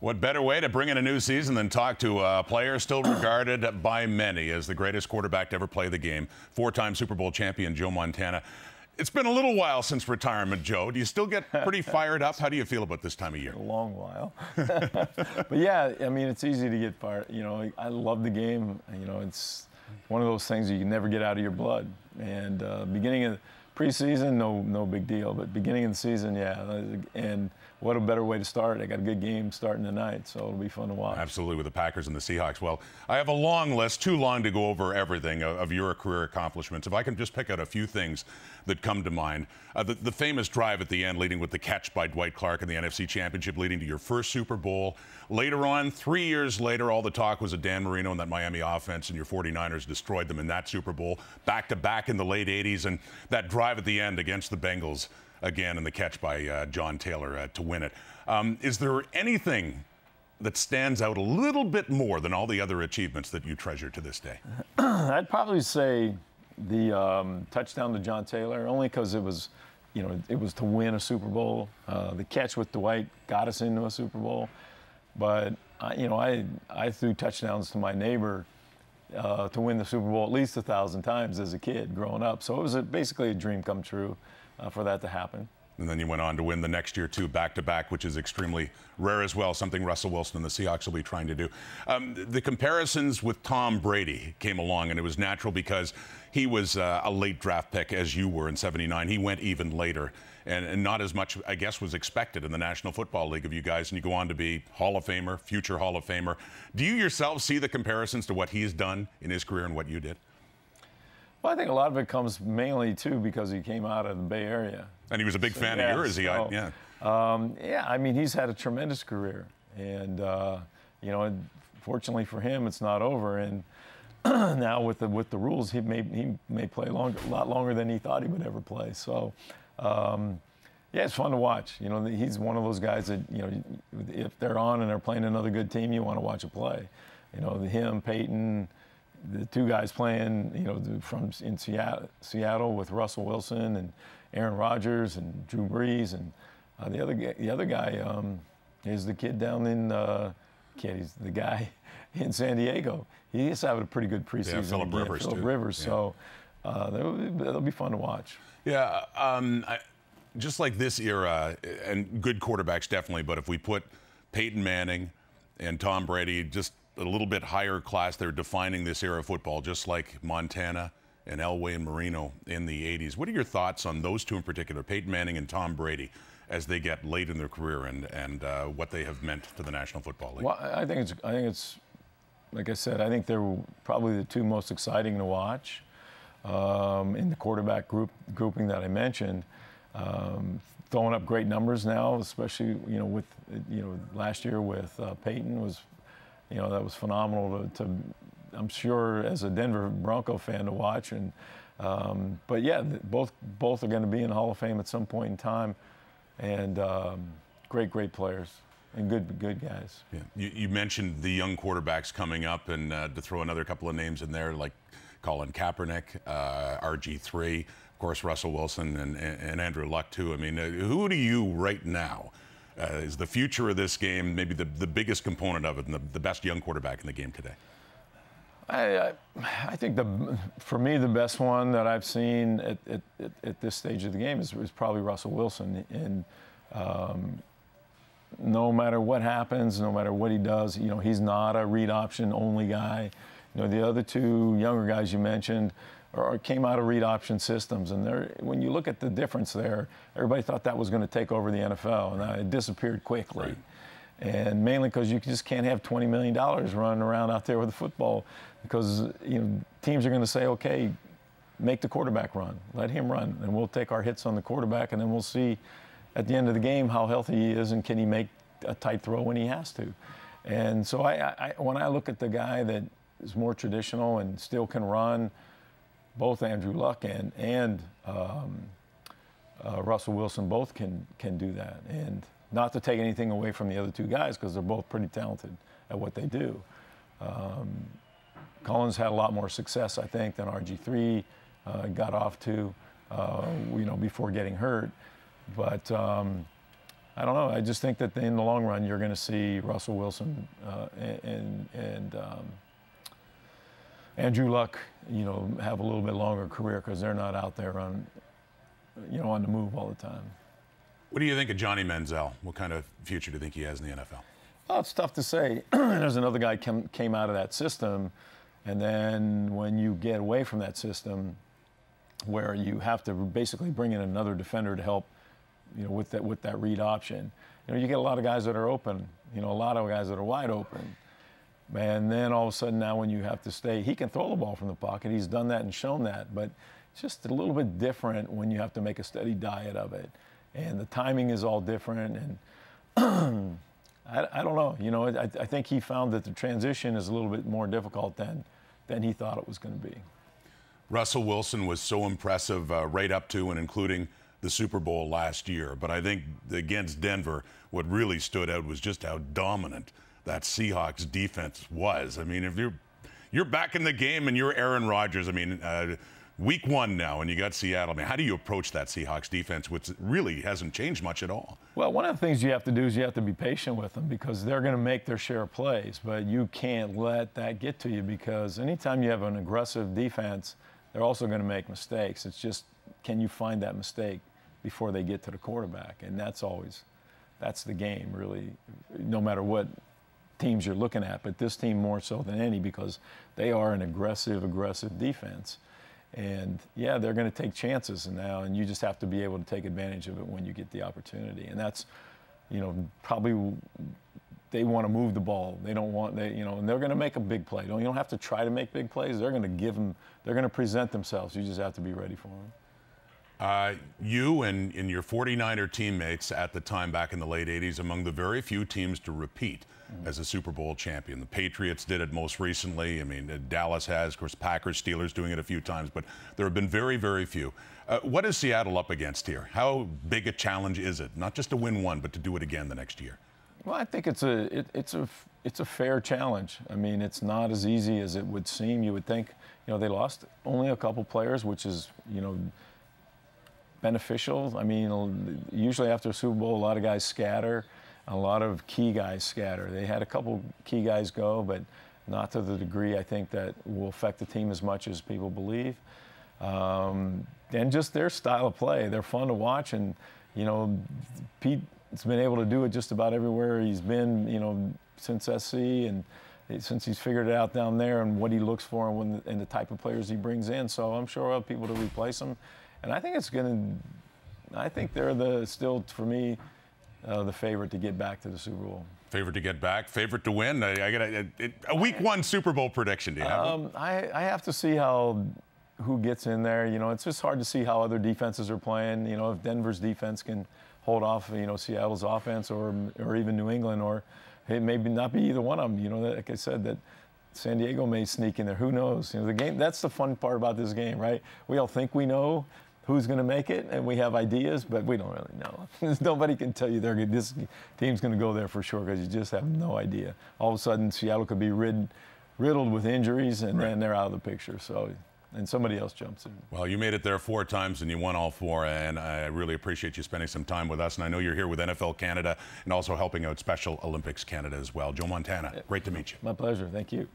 What better way to bring in a new season than talk to a player still regarded by many as the greatest quarterback to ever play the game, four-time Super Bowl champion Joe Montana. It's been a little while since retirement, Joe. Do you still get pretty fired up? How do you feel about this time of year? A long while. But yeah, I mean, it's easy to get fired. You know, I love the game. You know, it's one of those things you can never get out of your blood. And beginning of preseason, no big deal. But beginning of the season, yeah. And what a better way to start. I got a good game starting tonight, so it'll be fun to watch. Absolutely, with the Packers and the Seahawks. Well, I have a long list, too long to go over everything of your career accomplishments. If I can just pick out a few things that come to mind. The famous drive at the end, leading with the catch by Dwight Clark in the NFC Championship, leading to your first Super Bowl. Later on, 3 years later, all the talk was of Dan Marino and that Miami offense, and your 49ers destroyed them in that Super Bowl. Back-to-back in the late 80s, and that drive at the end against the Bengals again, and the catch by John Taylor to win it. Is there anything that stands out a little bit more than all the other achievements that you treasure to this day? I'd probably say the touchdown to John Taylor, only because it was, you know, it was to win a Super Bowl. The catch with Dwight got us into a Super Bowl. But, you know, I threw touchdowns to my neighbor to win the Super Bowl at least 1,000 times as a kid growing up. So it was basically a dream come true for that to happen. And then you went on to win the next year, too, back-to-back, which is extremely rare as well, something Russell Wilson and the Seahawks will be trying to do. The comparisons with Tom Brady came along, and it was natural because he was a late draft pick, as you were in '79. He went even later, and not as much, I guess, was expected in the National Football League of you guys, and you go on to be Hall of Famer, future Hall of Famer. Do you yourself see the comparisons to what he's done in his career and what you did? Well, I think a lot of it comes mainly, too, because he came out of the Bay Area. And he was a big fan of yours. Yeah, I mean, he's had a tremendous career. And, you know, fortunately for him, it's not over. And now with the rules, he may play a lot longer than he thought he would ever play. So, yeah, it's fun to watch. You know, he's one of those guys that, you know, if they're on and they're playing another good team, you want to watch it play. You know, him, Peyton, the two guys playing, you know, in Seattle with Russell Wilson and Aaron Rodgers and Drew Brees, and the other guy is the kid down in he's the guy in San Diego. He's having a pretty good preseason. Yeah, Phillip Rivers, Phillip too. Rivers. Yeah. So that'll be fun to watch. Yeah, just like this era, and good quarterbacks definitely, but if we put Peyton Manning and Tom Brady just a little bit higher class, they're defining this era of football, just like Montana and Elway and Marino in the 80s. What are your thoughts on those two in particular, Peyton Manning and Tom Brady, as they get late in their career and what they have meant to the National Football League? Well, I think it's like I said, I think they're probably the two most exciting to watch in the quarterback grouping that I mentioned. Throwing up great numbers now, especially with last year with Peyton was. You know, that was phenomenal to I'm sure, as a Denver Bronco fan to watch. And but yeah, both are going to be in the Hall of Fame at some point in time, and great players and good guys. Yeah. You mentioned the young quarterbacks coming up, and to throw another couple of names in there, like Colin Kaepernick, RG3, of course Russell Wilson, and Andrew Luck too. I mean, who do you right now? Is the future of this game maybe the biggest component of it and the best young quarterback in the game today? I think for me the best one that I've seen at this stage of the game is probably Russell Wilson. And no matter what happens, no matter what he does, he's not a read option only guy. The other two younger guys you mentioned came out of read option systems, and when you look at the difference there, everybody thought that was going to take over the NFL, and it disappeared quickly. Right. And mainly because you just can't have $20 million running around out there with a football, because teams are going to say, okay, make the quarterback run, let him run, and we'll take our hits on the quarterback, and then we'll see at the end of the game how healthy he is and can he make a tight throw when he has to. And so when I look at the guy that is more traditional and still can run, both Andrew Luck and Russell Wilson both can do that. And not to take anything away from the other two guys, because they're both pretty talented at what they do. Collins had a lot more success, I think, than RG3 got off to, before getting hurt. But I don't know. I just think that in the long run, you're going to see Russell Wilson and Andrew Luck, have a little bit longer career because they're not out there on the move all the time. What do you think of Johnny Manziel? What kind of future do you think he has in the NFL? Well, it's tough to say. There's another guy came out of that system, and then when you get away from that system, where you have to basically bring in another defender to help, with that read option, you get a lot of guys that are open, a lot of guys that are wide open, and then all of a sudden now when you have to stay, he can throw the ball from the pocket. He's done that and shown that, but it's just a little bit different when you have to make a steady diet of it, and the timing is all different, and I don't know. I think he found that the transition is a little bit more difficult than he thought it was going to be. Russell Wilson was so impressive right up to and including the Super Bowl last year. But I think against Denver, what really stood out was just how dominant that Seahawks defense was. I mean, if you're back in the game and you're Aaron Rodgers, I mean, week 1 now, and you got Seattle. I mean, how do you approach that Seahawks defense, which really hasn't changed much at all? Well, one of the things you have to do is you have to be patient with them because they're going to make their share of plays, but you can't let that get to you because anytime you have an aggressive defense, they're also going to make mistakes. It's just, can you find that mistake before they get to the quarterback? And that's the game, really, no matter what teams you're looking at, but this team more so than any because they are an aggressive defense. And, yeah, they're going to take chances now, and you just have to be able to take advantage of it when you get the opportunity. And that's, probably they want to move the ball. They don't want, and they're going to make a big play. You don't have to try to make big plays. They're going to give them, they're going to present themselves. You just have to be ready for them. You and your 49er teammates at the time back in the late 80s, among the very few teams to repeat as a Super Bowl champion. The Patriots did it most recently. I mean, Dallas has, of course, Packers, Steelers doing it a few times, but there have been very, very few. What is Seattle up against here? How big a challenge is it? Not just to win one, but to do it again the next year? Well, I think it's a fair challenge. I mean, it's not as easy as it would seem. You would think, they lost only a couple players, which is, beneficial. I mean, usually after a Super Bowl, a lot of guys scatter. A lot of key guys scatter. They had a couple key guys go, but not to the degree I think that will affect the team as much as people believe. And just their style of play. They're fun to watch, and, Pete's been able to do it just about everywhere he's been, since SC and since he's figured it out down there and what he looks for and the type of players he brings in. So I'm sure we'll have people to replace him. And I think I think they're still, for me, the favorite to get back to the Super Bowl. Favorite to get back? Favorite to win? I got a week 1 Super Bowl prediction. Do you have I have to see who gets in there. It's just hard to see how other defenses are playing. If Denver's defense can hold off, Seattle's offense or even New England, or it may not be either one of them. Like I said, that San Diego may sneak in there. Who knows? The game. That's the fun part about this game, right? We all think we know who's going to make it, and we have ideas, but we don't really know. Nobody can tell you this team's going to go there for sure because you just have no idea. All of a sudden, Seattle could be riddled with injuries, and then they're out of the picture. So, and somebody else jumps in. Well, you made it there 4 times, and you won all 4, and I really appreciate you spending some time with us. And I know you're here with NFL Canada and also helping out Special Olympics Canada as well. Joe Montana, great to meet you. My pleasure. Thank you.